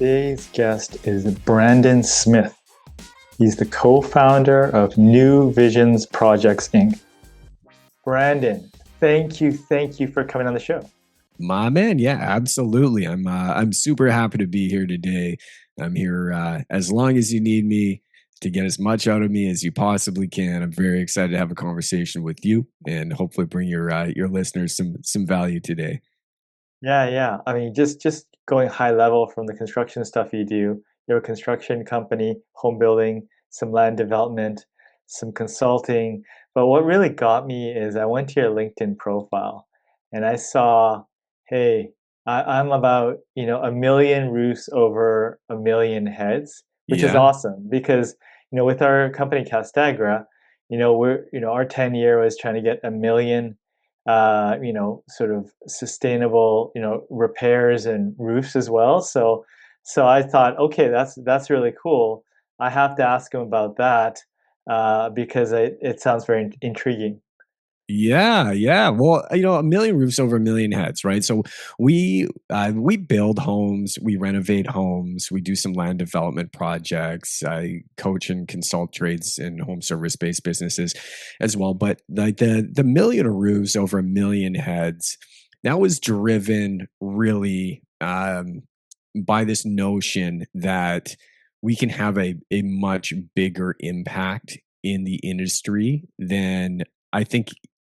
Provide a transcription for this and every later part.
Today's guest is Brandon Smith. He's the co-founder of New Visions Projects Inc. Brandon, thank you for coming on the show. My man, yeah, absolutely. I'm super happy to be here today. I'm here as long as you need me to get as much out of me as you possibly can. I'm very excited to have a conversation with you and hopefully bring your listeners some value today. Yeah. I mean, just going high level from the construction stuff you do. You're a construction company, home building, some land development, some consulting. But what really got me is I went to your LinkedIn profile and I saw, hey, I'm about, a million roofs over a million heads, which is Yeah. awesome because, with our company Castagra, our 10-year was trying to get a million sort of sustainable, repairs and roofs as well. So I thought, okay, that's really cool. I have to ask him about that because it sounds very intriguing. Yeah. Well, a million roofs over a million heads, right? So we build homes, we renovate homes, we do some land development projects. I coach and consult trades in home service based businesses as well. But like the million roofs over a million heads, that was driven really by this notion that we can have a much bigger impact in the industry than I think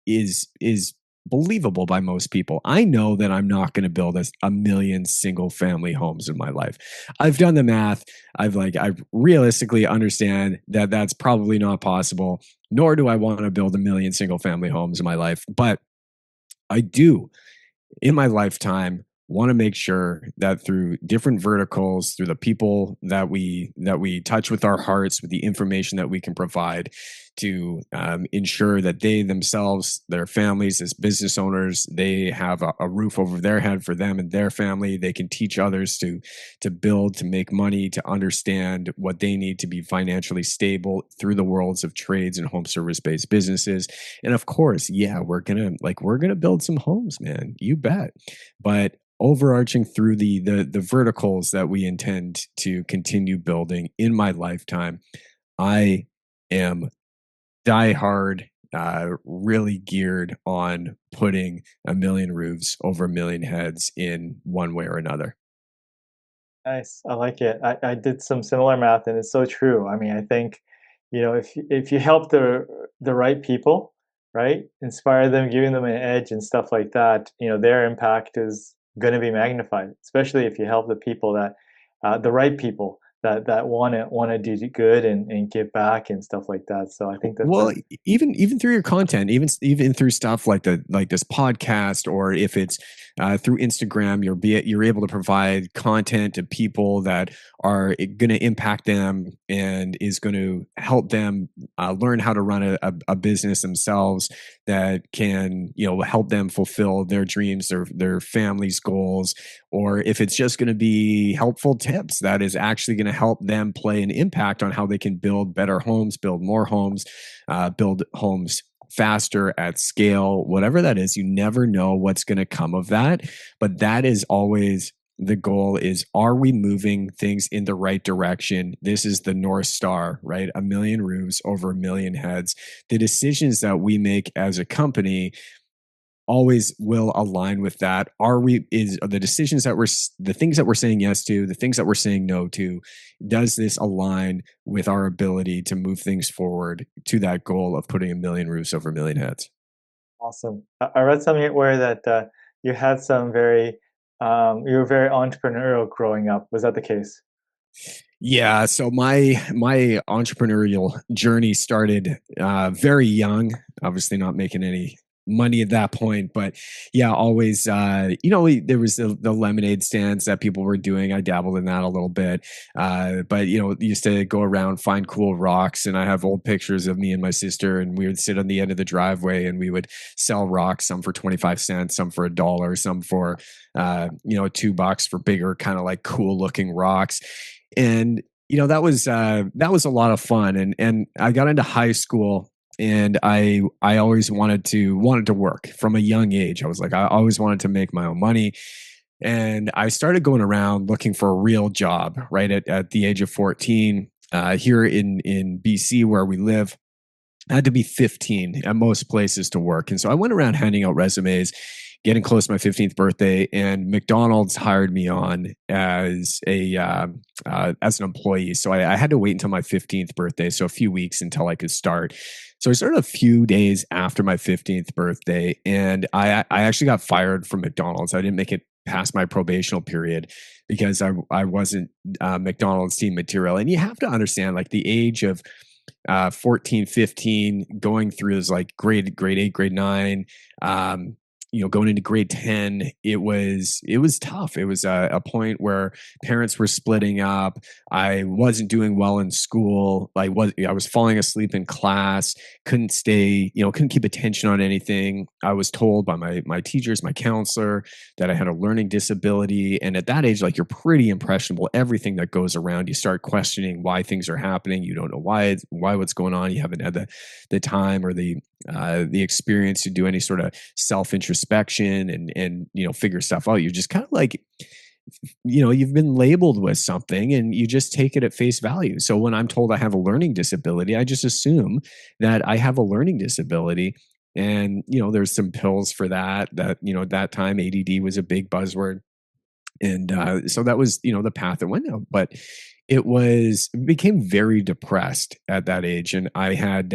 is believable by most people. I know that I'm not going to build a million single family homes in my life. I've done the math. I realistically understand that that's probably not possible, nor do I want to build a million single family homes in my life, but I do in my lifetime want to make sure that through different verticals, through the people that we touch with our hearts, with the information that we can provide to ensure that they themselves, their families as business owners, they have a roof over their head for them and their family. They can teach others to build, to make money, to understand what they need to be financially stable through the worlds of trades and home service based businesses. And of course, yeah, we're gonna build some homes, man. You bet. But overarching through the verticals that we intend to continue building in my lifetime, I am diehard, really geared on putting a million roofs over a million heads in one way or another. Nice, I like it. I did some similar math, and it's so true. I mean, I think, if you help the right people, right, inspire them, giving them an edge and stuff like that, their impact is going to be magnified. Especially if you help the right people that want to do good and give back and stuff like that. So I think Well, that's even through your content, even through stuff like this podcast, or if it's through Instagram, you're able to provide content to people that are going to impact them and is going to help them learn how to run a business themselves that can help them fulfill their dreams, their family's goals, or if it's just going to be helpful tips that is actually going to help them play an impact on how they can build better homes, build more homes, build homes faster at scale, whatever that is. You never know what's going to come of that. But that is always the goal: is, are we moving things in the right direction? This is the North Star, right? A million roofs over a million heads. The decisions that we make as a company always will align with that. Are the decisions that the things that we're saying yes to, the things that we're saying no to, does this align with our ability to move things forward to that goal of putting a million roofs over a million heads? awesome. I read something where that you had you were very entrepreneurial growing up. Was that the case? Yeah, so my entrepreneurial journey started very young. Obviously, not making any money at that point, but yeah, always. There was the lemonade stands that people were doing. I dabbled in that a little bit, but used to go around, find cool rocks, and I have old pictures of me and my sister, and we would sit on the end of the driveway and we would sell rocks, some for 25 cents, some for $1, some for $2 for bigger, kind of like cool looking rocks. And that was a lot of fun. And I got into high school, and I always wanted to work from a young age. I was like, I always wanted to make my own money. And I started going around looking for a real job right at the age of 14 here in BC where we live. I had to be 15 at most places to work. And so I went around handing out resumes, getting close to my 15th birthday, and McDonald's hired me on as an employee. So I had to wait until my 15th birthday, so a few weeks until I could start. So I started a few days after my 15th birthday, and I actually got fired from McDonald's. I didn't make it past my probational period because I wasn't McDonald's team material. And you have to understand, like, the age of 14, 15, going through is like grade 8, grade 9, going into grade 10. It was tough. It was a point where parents were splitting up. I wasn't doing well in school. I was falling asleep in class, couldn't stay, couldn't keep attention on anything. I was told by my teachers, my counselor, that I had a learning disability. And at that age, like, you're pretty impressionable. Everything that goes around, you start questioning why things are happening. You don't know why what's going on. You haven't had the time or the experience to do any sort of self introspection and figure stuff out. You're just kind of like, you've been labeled with something and you just take it at face value. So when I'm told I have a learning disability, I just assume that I have a learning disability. And there's some pills for that at that time ADD was a big buzzword. And so that was the path it went down. But it became very depressed at that age. And I had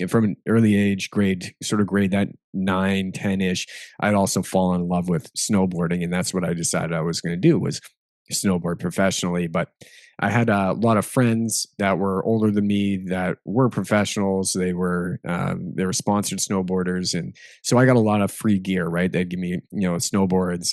from an early age, grade that 9, 10 ish, I'd also fallen in love with snowboarding. And that's what I decided I was going to do, was snowboard professionally. But I had a lot of friends that were older than me that were professionals. They were sponsored snowboarders, and so I got a lot of free gear. Right, they'd give me snowboards,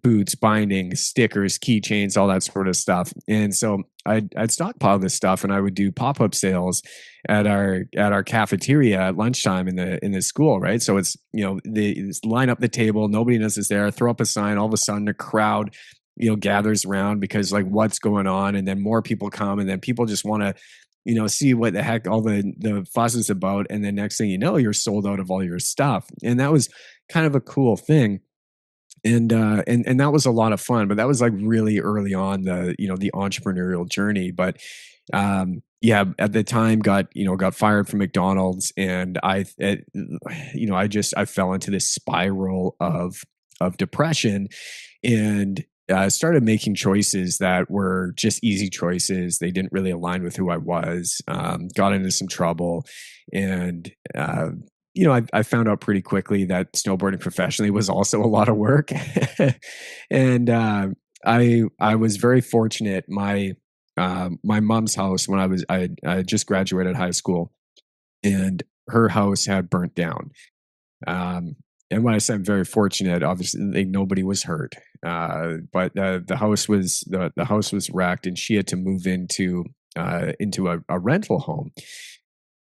boots, bindings, stickers, keychains, all that sort of stuff. And so I'd stockpile this stuff, and I would do pop up sales at our cafeteria at lunchtime in the school. Right, so it's they just line up the table, nobody knows it's there. Throw up a sign, all of a sudden a crowd gathers around because, like, what's going on, and then more people come, and then people just want to see what the heck all the fuss is about. And then next thing you know, you're sold out of all your stuff. And that was kind of a cool thing. And that was a lot of fun, but that was like really early on the entrepreneurial journey. But yeah, at the time got fired from McDonald's, and I fell into this spiral of depression, and started making choices that were just easy choices. They didn't really align with who I was. Got into some trouble, and I found out pretty quickly that snowboarding professionally was also a lot of work. And I was very fortunate. My mom's house, when I had just graduated high school, and her house had burnt down. Um, and when I say I'm very fortunate, obviously, nobody was hurt. But the house was wrecked, and she had to move into a rental home.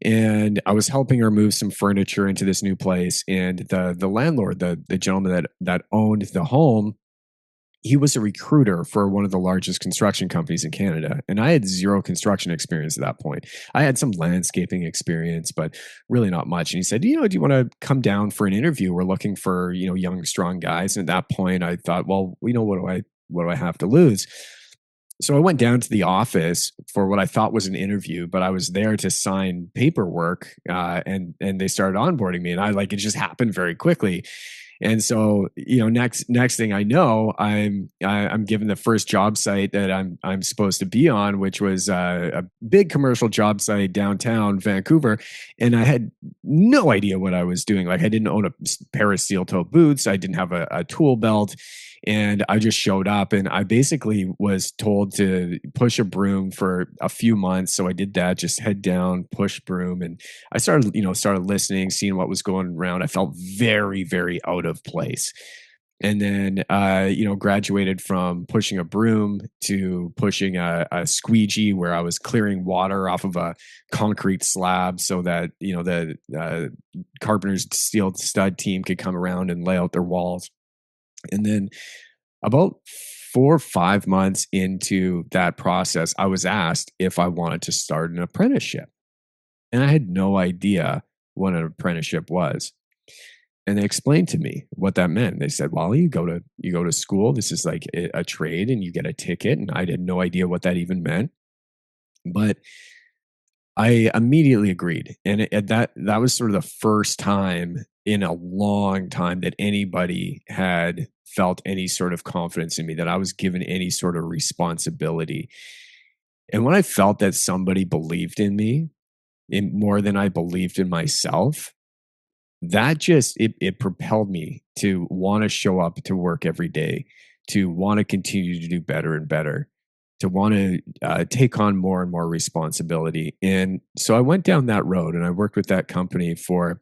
And I was helping her move some furniture into this new place, and the landlord, the gentleman that owned the home, he was a recruiter for one of the largest construction companies in Canada. And I had zero construction experience at that point. I had some landscaping experience, but really not much. And he said, do you want to come down for an interview? We're looking for, young, strong guys. And at that point I thought, well, what do I have to lose? So I went down to the office for what I thought was an interview, but I was there to sign paperwork, and they started onboarding me, and it just happened very quickly. And so, next thing I know, I'm given the first job site that I'm supposed to be on, which was a big commercial job site downtown Vancouver, and I had no idea what I was doing. Like, I didn't own a pair of steel toe boots, I didn't have a tool belt, and I just showed up, and I basically was told to push a broom for a few months. So I did that, just head down, push broom, and I started listening, seeing what was going around. I felt very, very out of place. And then, graduated from pushing a broom to pushing a squeegee, where I was clearing water off of a concrete slab so that, the carpenter's steel stud team could come around and lay out their walls. And then about 4 or 5 months into that process, I was asked if I wanted to start an apprenticeship. And I had no idea what an apprenticeship was. And they explained to me what that meant. They said, "Well, you go to school. This is like a trade, and you get a ticket." And I had no idea what that even meant, but I immediately agreed, and that was sort of the first time in a long time that anybody had felt any sort of confidence in me, that I was given any sort of responsibility. And when I felt that somebody believed in me in more than I believed in myself, that just it propelled me to want to show up to work every day, to want to continue to do better and better, to want to take on more and more responsibility. And so I went down that road, and I worked with that company for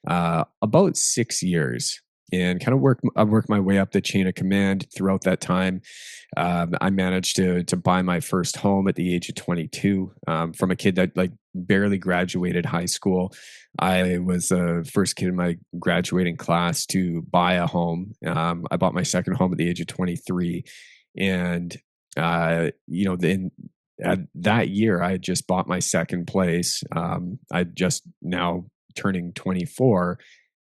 about 6 years, and kind of I worked my way up the chain of command throughout that time. I managed to buy my first home at the age of 22, from a kid that like barely graduated high school. I was the first kid in my graduating class to buy a home. I bought my second home at the age of 23, and then at that year I had just bought my second place. I just now turning 24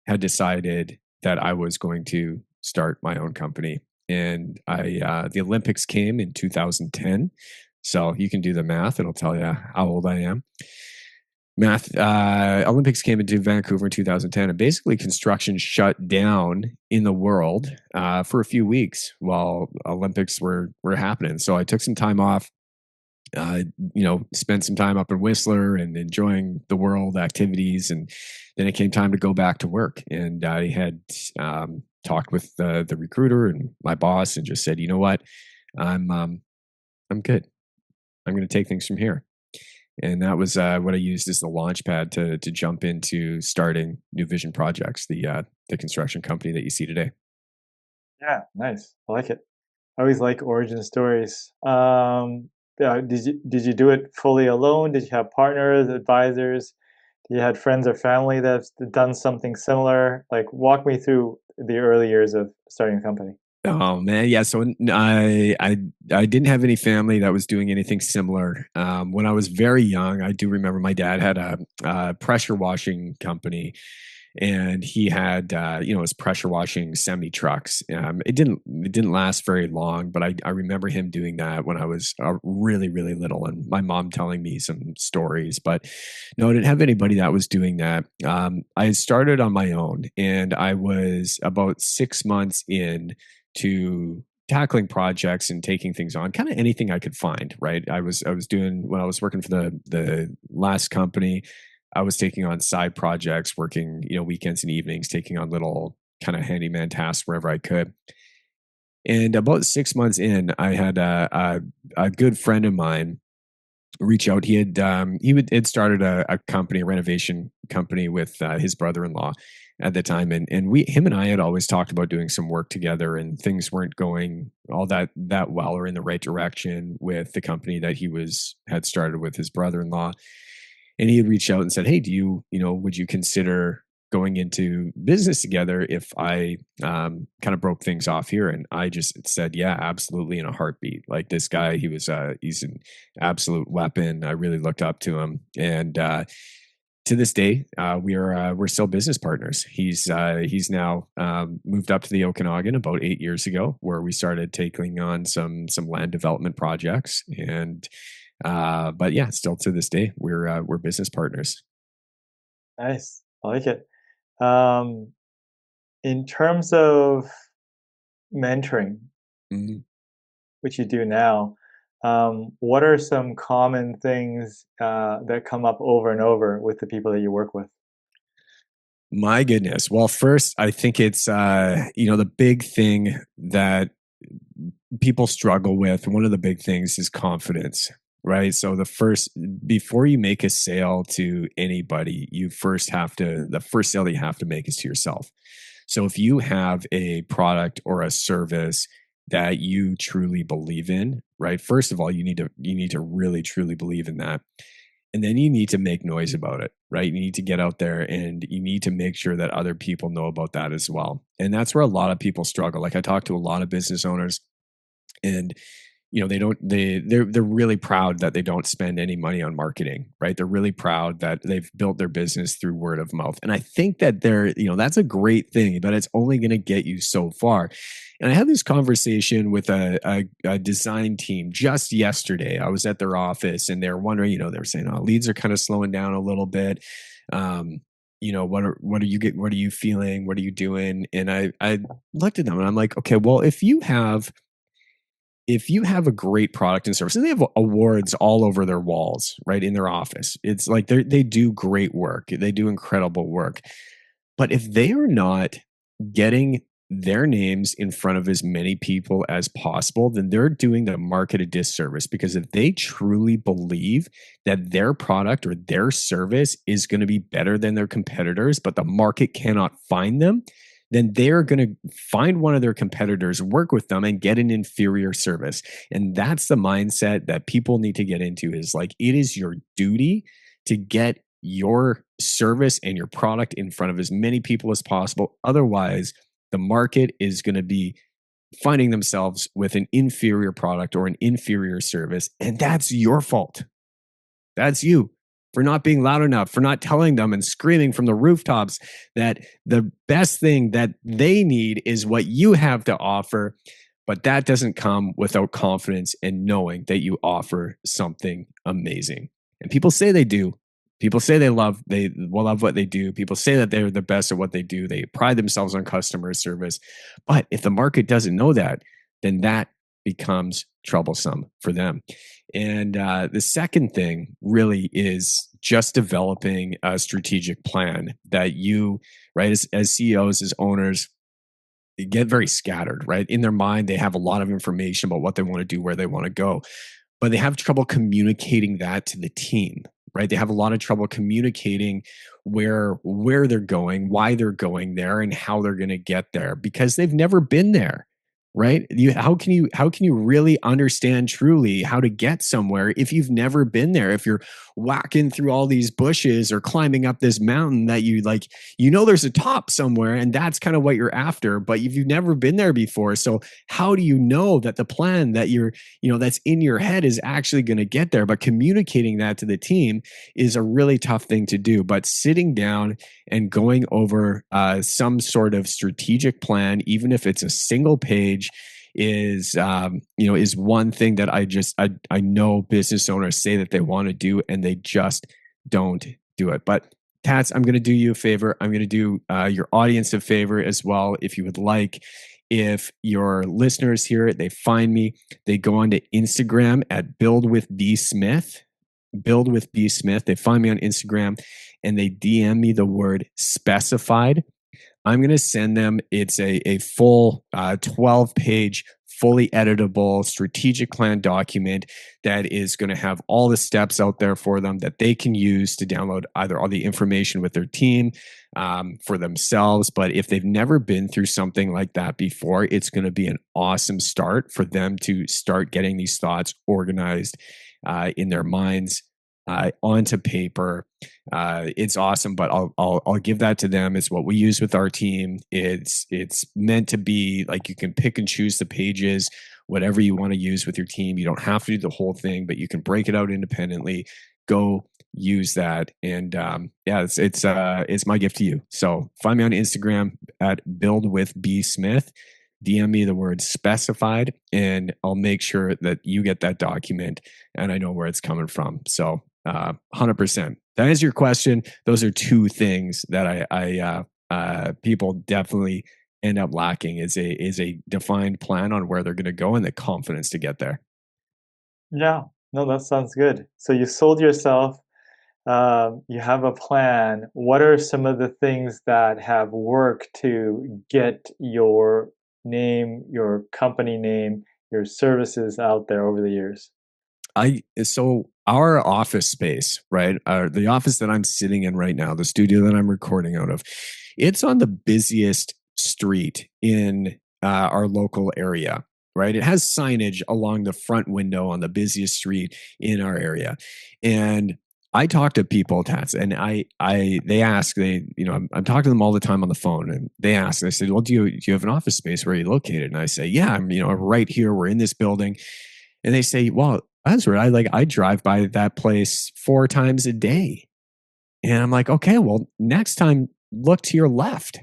had decided that I was going to start my own company. And the Olympics came in 2010. So you can do the math. It'll tell you how old I am. Olympics came into Vancouver in 2010, and basically construction shut down in the world for a few weeks while Olympics were happening. So I took some time off, spent some time up in Whistler and enjoying the world activities. And then it came time to go back to work. And I had talked with the recruiter and my boss, and just said, you know what, I'm good. I'm going to take things from here. And that was what I used as the launch pad to jump into starting New Vision Projects, the construction company that you see today. Yeah, nice. I like it. I always like origin stories. Yeah, did you do it fully alone? Did you have partners, advisors? Did you had friends or family that's done something similar? Like, walk me through the early years of starting a company. Oh man, yeah. So I didn't have any family that was doing anything similar. When I was very young, I do remember my dad had a pressure washing company, and he had his pressure washing semi trucks. It didn't last very long, but I remember him doing that when I was really really little, and my mom telling me some stories. But no, I didn't have anybody that was doing that. I had started on my own, and I was about 6 months in to tackling projects and taking things on, kind of anything I could find. Right, I was doing, when I was working for the last company, I was taking on side projects, working, weekends and evenings, taking on little kind of handyman tasks wherever I could. And about 6 months in, I had a good friend of mine reach out. Had started a company, a renovation company, with his brother-in-law at the time, and him and I had always talked about doing some work together, and things weren't going all that well or in the right direction with the company that he was had started with his brother-in-law. And he had reached out and said, "Hey, would you consider going into business together if I kind of broke things off here?" And I just said, "Yeah, absolutely," in a heartbeat. Like, this guy, he's an absolute weapon. I really looked up to him, and to this day, we're still business partners. He's now moved up to the Okanagan about 8 years ago, where we started taking on some land development projects. And but yeah, still to this day, we're business partners. Nice. I like it. Um, in terms of mentoring, Mhm. which you do now, what are some common things that come up over and over with the people that you work with? My goodness. Well, first, I think it's the big thing that people struggle with. One of the big things is confidence, right? So before you make a sale to anybody, the first sale that you have to make is to yourself. So if you have a product or a service that you truly believe in, right? First of all, you need to really truly believe in that. And then you need to make noise about it, right? You need to get out there, and you need to make sure that other people know about that as well. And that's where a lot of people struggle. Like, I talk to a lot of business owners, and they don't they're really proud that they don't spend any money on marketing, right? They're really proud that they've built their business through word of mouth. And I think that that's a great thing, but it's only going to get you so far. And I had this conversation with a design team just yesterday. I was at their office and they're wondering, they're saying, oh, leads are kind of slowing down a little bit. Um, what are you feeling? What are you doing? And I looked at them and I'm like, okay, well, if you have a great product and service, and they have awards all over their walls, right, in their office, it's like they do great work. They do incredible work. But if they are not getting their names in front of as many people as possible, then they're doing the market a disservice. Because if they truly believe that their product or their service is going to be better than their competitors, but the market cannot find them, then they're going to find one of their competitors, work with them, and get an inferior service. And that's the mindset that people need to get into, is like, it is your duty to get your service and your product in front of as many people as possible. Otherwise, the market is going to be finding themselves with an inferior product or an inferior service. And that's your fault. That's you for not being loud enough, for not telling them and screaming from the rooftops that the best thing that they need is what you have to offer. But that doesn't come without confidence and knowing that you offer something amazing. And people say they do. People say they will love what they do. People say that they're the best at what they do. They pride themselves on customer service. But if the market doesn't know that, then that becomes troublesome for them. And the second thing really is just developing a strategic plan that you, right, as CEOs, as owners, they get very scattered, right? In their mind, they have a lot of information about what they want to do, where they want to go, but they have trouble communicating that to the team, right? They have a lot of trouble communicating where they're going, why they're going there, and how they're going to get there, because they've never been there, right? How can you really understand truly how to get somewhere if you've never been there? If you're whacking through all these bushes or climbing up this mountain that you like, there's a top somewhere, and that's kind of what you're after, but you've never been there before. So how do you know that the plan that that's in your head is actually going to get there? But communicating that to the team is a really tough thing to do. But sitting down and going over some sort of strategic plan, even if it's a single page, is one thing that I know business owners say that they want to do, and they just don't do it. But Tats, I'm going to do you a favor. I'm going to do your audience a favor as well, if you would like. If your listeners hear it, they find me, they go on to Instagram at Build with B Smith. Build with B Smith. They find me on Instagram and they DM me the word specified. I'm going to send them, it's a full 12-page, fully editable strategic plan document that is going to have all the steps out there for them that they can use to download either all the information with their team, for themselves. But if they've never been through something like that before, it's going to be an awesome start for them to start getting these thoughts organized in their minds, onto paper. It's awesome, but I'll give that to them. It's what we use with our team. It's meant to be like, you can pick and choose the pages, whatever you want to use with your team. You don't have to do the whole thing, but you can break it out independently. Go use that, and yeah, it's my gift to you. So find me on Instagram at Build with B Smith. DM me the word specified, and I'll make sure that you get that document and I know where it's coming from. So 100%. That is your question. Those are two things that people definitely end up lacking, is a defined plan on where they're going to go and the confidence to get there. Yeah, no, that sounds good. So you sold yourself, you have a plan. What are some of the things that have worked to get your name, your company name, your services out there over the years? So our office space, right? The office that I'm sitting in right now, the studio that I'm recording out of, it's on the busiest street in our local area, right? It has signage along the front window on the busiest street in our area. And I talk to people, Tats, and they ask, I'm talking to them all the time on the phone, and they ask, I said, well, do you have an office space where you're located? And I say, yeah, I'm right here. We're in this building. And they say, well, Ezra, I drive by that place 4 times a day. And I'm like, okay, well, next time look to your left,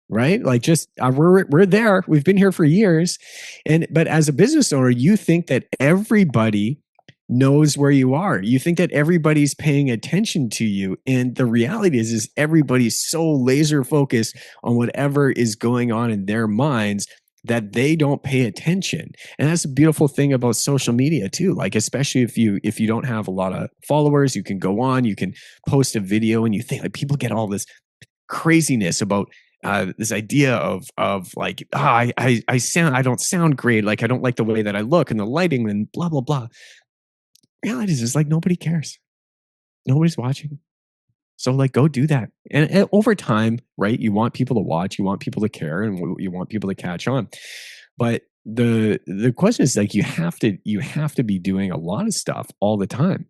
right? Like just we're there. We've been here for years. And but as a business owner, you think that everybody knows where you are. You think that everybody's paying attention to you. And the reality is everybody's so laser focused on whatever is going on in their minds that they don't pay attention. And that's a beautiful thing about social media too. Like especially if you don't have a lot of followers, you can go on, you can post a video and you think like people get all this craziness about this idea of like I don't sound great, like I don't like the way that I look and the lighting and blah blah blah. Reality is like nobody cares, nobody's watching. So like go do that, and over time, right? You want people to watch, you want people to care, and you want people to catch on. But the question is like you have to be doing a lot of stuff all the time,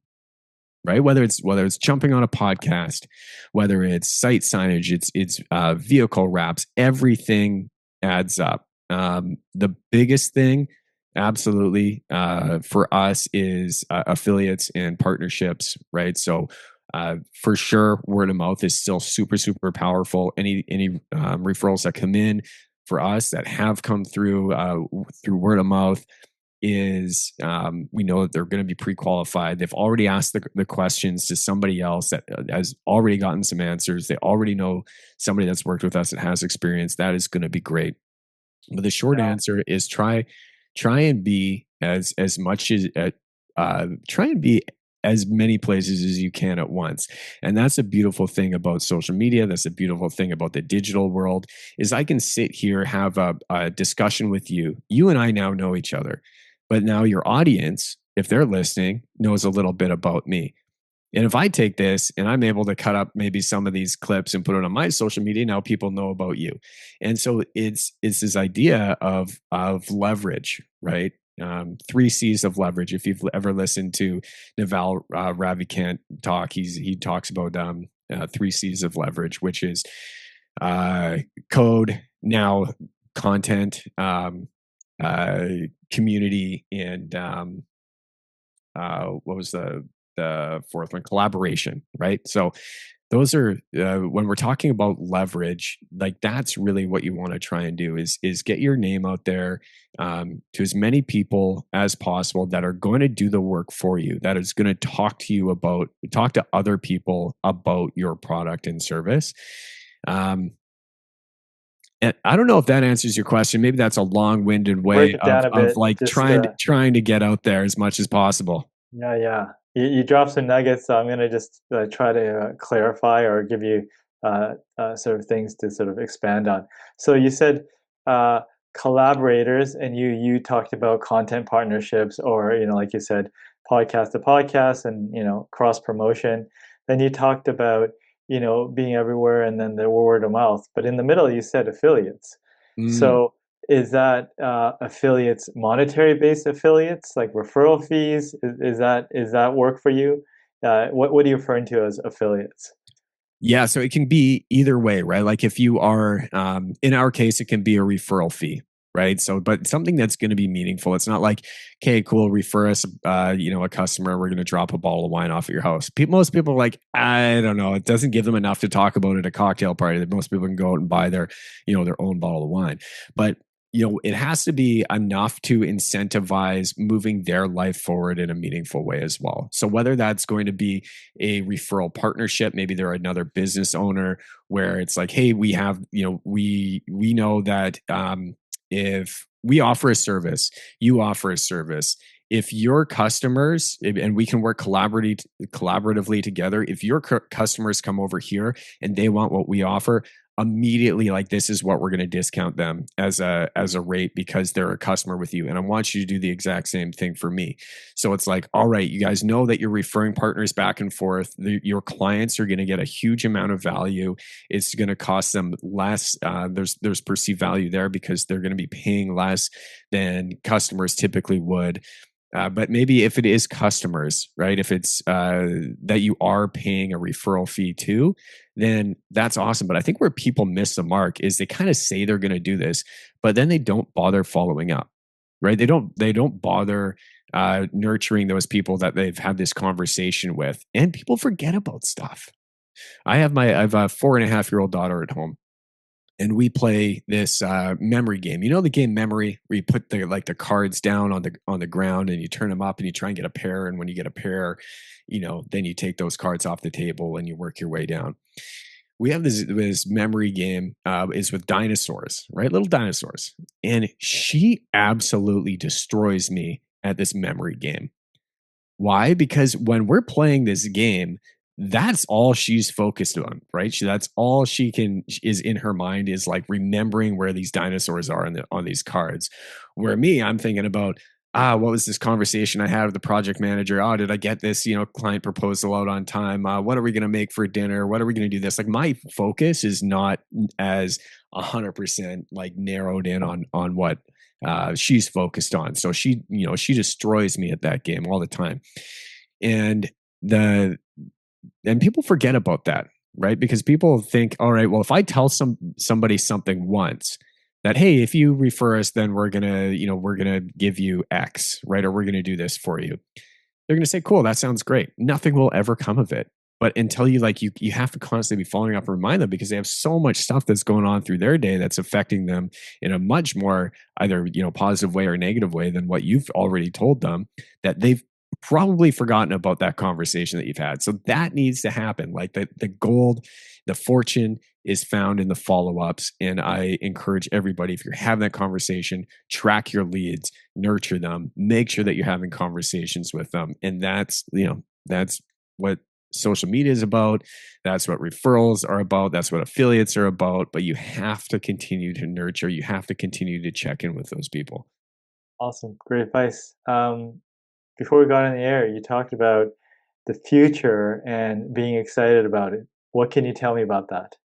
right? Whether it's jumping on a podcast, whether it's site signage, it's vehicle wraps, everything adds up. The biggest thing, absolutely, for us is affiliates and partnerships, right? So. For sure, word of mouth is still super, super powerful. Any referrals that come in for us that have come through word of mouth is we know that they're going to be pre-qualified. They've already asked the questions to somebody else that has already gotten some answers. They already know somebody that's worked with us that has experience. That is going to be great. But the short Yeah. answer is try and be as much as try and be as many places as you can at once. And that's a beautiful thing about social media. That's a beautiful thing about the digital world is I can sit here, have a discussion with you. You and I now know each other, but now your audience, if they're listening, knows a little bit about me. And if I take this and I'm able to cut up maybe some of these clips and put it on my social media, now people know about you. And so it's this idea of leverage, right? 3 C's of leverage. If you've ever listened to Naval Ravikant talk, he talks about 3 C's of leverage, which is code, now content, uh, community, and what was the fourth one? Collaboration, right? So those are when we're talking about leverage, like that's really what you want to try and do is get your name out there to as many people as possible that are going to do the work for you, that is going to talk to other people about your product and service. um, and I don't know if that answers your question. Maybe that's a long-winded way Break it of down a of bit. like Just trying to get out there as much as possible. yeah, yeah. You dropped some nuggets, so I'm gonna just try to clarify or give you sort of things to sort of expand on. So you said uh, collaborators, and you talked about content partnerships, or like you said, podcast to podcast, and cross promotion. Then you talked about being everywhere, and then the word of mouth. But in the middle, you said affiliates. Mm. So is that affiliates monetary based affiliates like referral fees? Is that work for you? What are you referring to as affiliates? Yeah, so it can be either way, right? Like if you are, in our case, it can be a referral fee, right? So, but something that's going to be meaningful. It's not like, okay, cool, refer us, a customer. We're going to drop a bottle of wine off at your house. Most people are like, I don't know. It doesn't give them enough to talk about at a cocktail party. That most people can go out and buy their own bottle of wine. But it has to be enough to incentivize moving their life forward in a meaningful way as well. So whether that's going to be a referral partnership, maybe they're another business owner where it's like, hey, we have, we know that if we offer a service, you offer a service. If your customers, and we can work collaboratively together, if your customers come over here and they want what we offer, immediately like this is what we're going to discount them as a rate because they're a customer with you, and I want you to do the exact same thing for me. So it's like, all right, you guys know that you're referring partners back and forth. Your clients are going to get a huge amount of value. It's going to cost them less. There's perceived value there because they're going to be paying less than customers typically would. But maybe if it is customers, right? If it's that you are paying a referral fee to, then that's awesome. But I think where people miss the mark is they kind of say they're going to do this, but then they don't bother following up, right? They don't bother nurturing those people that they've had this conversation with. And people forget about stuff. I have a 4.5-year-old daughter at home, and we play this memory game. You know the game Memory, where you put the cards down on the ground and you turn them up and you try and get a pair. And when you get a pair, then you take those cards off the table and you work your way down. We have this memory game is with dinosaurs, right? Little dinosaurs, and she absolutely destroys me at this memory game. Why? Because when we're playing this game, that's all she's focused on, right? That's all she can is in her mind is like remembering where these dinosaurs are on these cards. Where me, I'm thinking about what was this conversation I had with the project manager? Oh, did I get this, client proposal out on time? What are we going to make for dinner? What are we going to do this? Like my focus is not as 100% like narrowed in on what she's focused on. So she destroys me at that game all the time. And the and people forget about that, right? Because people think, all right, well, if I tell somebody something once that, hey, if you refer us, then we're gonna give you X, right? Or we're gonna do this for you. They're gonna say, cool, that sounds great. Nothing will ever come of it. But until you have to constantly be following up and remind them because they have so much stuff that's going on through their day that's affecting them in a much more either positive way or negative way than what you've already told them, that they've probably forgotten about that conversation that you've had. So that needs to happen. Like the gold, the fortune is found in the follow-ups. And I encourage everybody, if you're having that conversation, track your leads, nurture them, make sure that you're having conversations with them. And that's what social media is about. That's what referrals are about. That's what affiliates are about. But you have to continue to nurture. You have to continue to check in with those people. Awesome, great advice. Before we got on the air, you talked about the future and being excited about it. What can you tell me about that?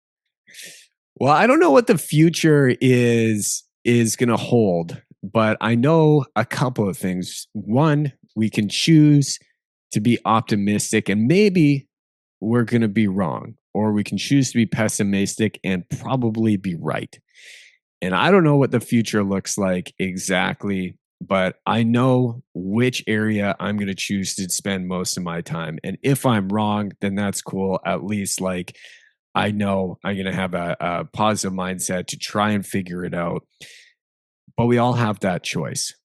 Well, I don't know what the future is going to hold, but I know a couple of things. One, we can choose to be optimistic and maybe we're going to be wrong, or we can choose to be pessimistic and probably be right. And I don't know what the future looks like exactly, but I know which area I'm going to choose to spend most of my time. And if I'm wrong, then that's cool. At least like I know I'm going to have a positive mindset to try and figure it out. But we all have that choice.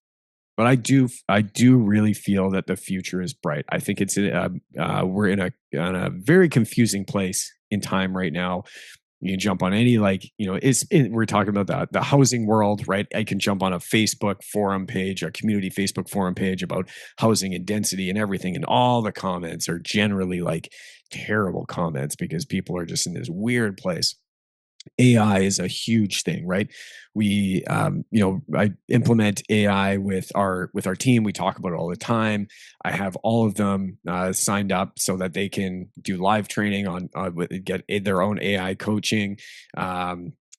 But I do really feel that the future is bright. I think we're in a very confusing place in time right now. You can jump on any we're talking about the housing world, right? I can jump on a Facebook forum page, a community Facebook forum page about housing and density and everything, and all the comments are generally like terrible comments because people are just in this weird place. AI is a huge thing, right? I implement AI with our team. We talk about it all the time. I have all of them signed up so that they can do live training get their own AI coaching.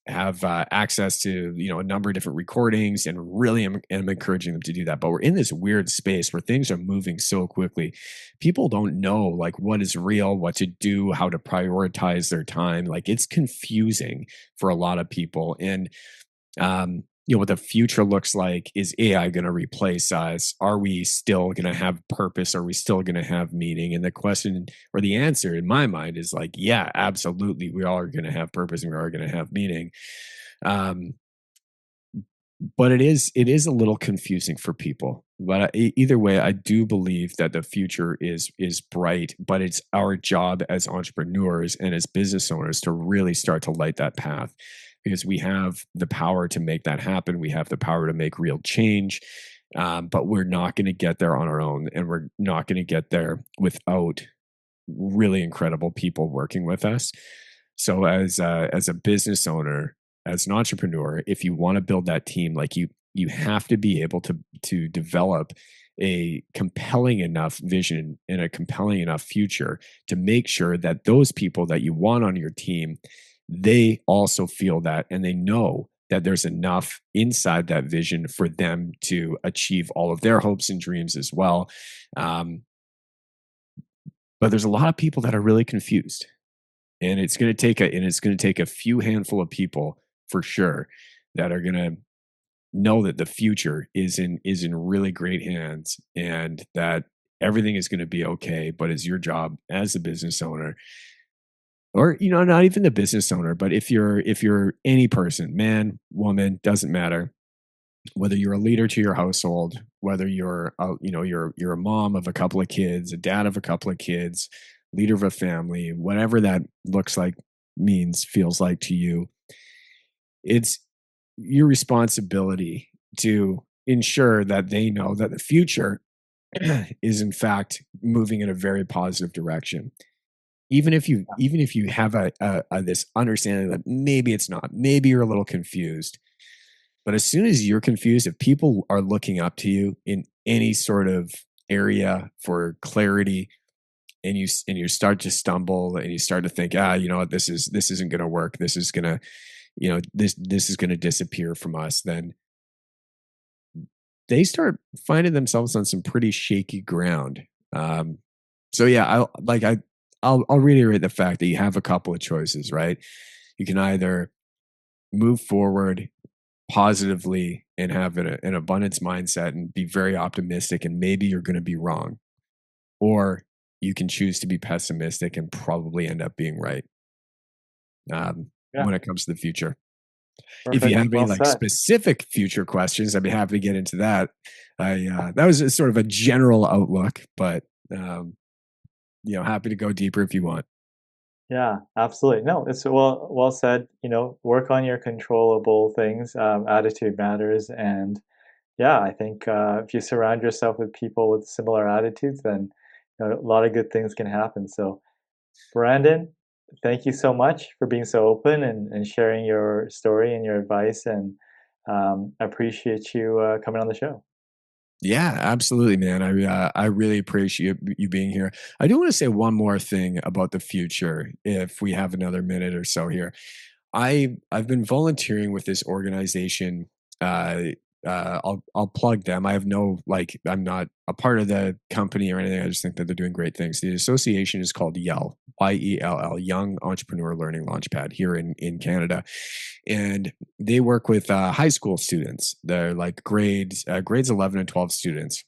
Have access to a number of different recordings, and really am encouraging them to do that. But we're in this weird space where things are moving so quickly. People don't know like what is real, what to do, how to prioritize their time. Like it's confusing for a lot of people. And what the future looks like. Is AI going to replace us? Are we still going to have purpose? Are we still going to have meaning? And the question or the answer in my mind is like, yeah, absolutely. We all are going to have purpose and we are going to have meaning. Um, but it is a little confusing for people. But either way, I do believe that the future is bright. But it's our job as entrepreneurs and as business owners to really start to light that path, because we have the power to make that happen. We have the power to make real change. But we're not going to get there on our own, and we're not going to get there without really incredible people working with us. So as a business owner, as an entrepreneur, if you want to build that team, like you have to be able to develop a compelling enough vision and a compelling enough future to make sure that those people that you want on your team, they also feel that and they know that there's enough inside that vision for them to achieve all of their hopes and dreams as well. Um, but there's a lot of people that are really confused, and it's going to take a few handful of people for sure that are going to know that the future is in really great hands, and that everything is going to be okay. But it's your job as the business owner, or not even the business owner, but if you're any person, man, woman, doesn't matter, whether you're a leader to your household, whether you're a mom of a couple of kids, a dad of a couple of kids, leader of a family, whatever that looks like, means, feels like to you, it's your responsibility to ensure that they know that the future is in fact moving in a very positive direction. Even if you have a this understanding that maybe it's not, maybe you're a little confused, but as soon as you're confused, if people are looking up to you in any sort of area for clarity, and you start to stumble, and you start to think, you know what, this isn't going to work, this is going to, this is going to disappear from us, then they start finding themselves on some pretty shaky ground. Um, so yeah, I'll reiterate the fact that you have a couple of choices, right? You can either move forward positively and have an abundance mindset and be very optimistic, and maybe you're going to be wrong, or you can choose to be pessimistic and probably end up being right, Yeah, when it comes to the future. If you perfect. have any Well like said. specific future questions, I'd be happy to get into that. That was sort of a general outlook, but um, happy to go deeper if you want. Yeah, absolutely. No, it's well said. Work on your controllable things. Attitude matters, and yeah, I think if you surround yourself with people with similar attitudes, then a lot of good things can happen. So, Brandon, thank you so much for being so open and sharing your story and your advice, and I appreciate you coming on the show. Yeah, absolutely, man. I really appreciate you being here. I do want to say one more thing about the future, if we have another minute or so here. I've been volunteering with this organization. Uh, I'll plug them. I have no, like, I'm not a part of the company or anything. I just think that they're doing great things. The association is called YELL, YELL, Young Entrepreneur Learning Launchpad, here in Canada, and they work with high school students. They're like grades 11 and 12 students,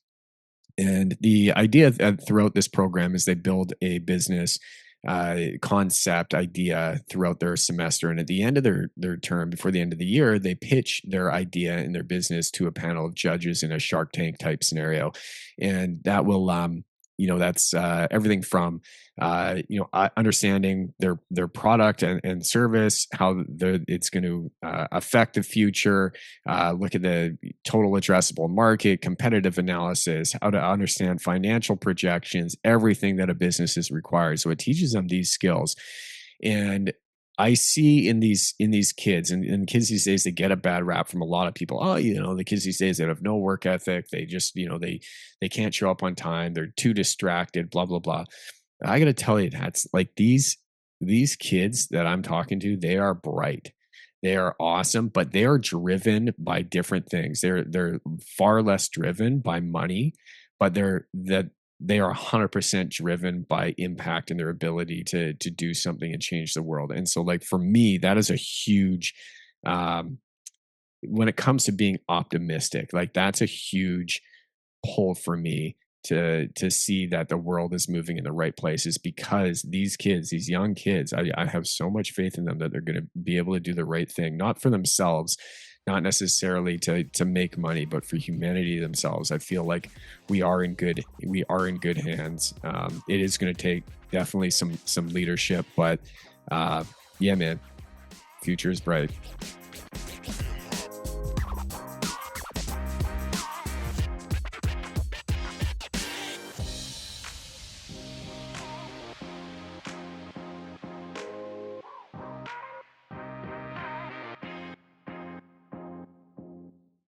and the idea throughout this program is they build a business concept idea throughout their semester. And at the end of their term, before the end of the year, they pitch their idea and their business to a panel of judges in a Shark Tank type scenario. And that will, that's everything from, understanding their product and service, how it's going to affect the future, look at the total addressable market, competitive analysis, how to understand financial projections, everything that a business is required. So it teaches them these skills. And I see in these kids, and kids these days, they get a bad rap from a lot of people. Oh, the kids these days, they have no work ethic. They just, they can't show up on time. They're too distracted, blah, blah, blah. I got to tell you, that's like these kids that I'm talking to, they are bright. They are awesome, but they are driven by different things. They're far less driven by money, but they are 100% driven by impact and their ability to do something and change the world. And so, like, for me, that is a huge, um, when it comes to being optimistic, like, that's a huge pull for me to see that the world is moving in the right places, because these kids, these young kids, I have so much faith in them that they're going to be able to do the right thing, not for themselves, not necessarily to make money, but for humanity themselves. I feel like we are in good hands. It is going to take definitely some leadership, but yeah, man, future is bright.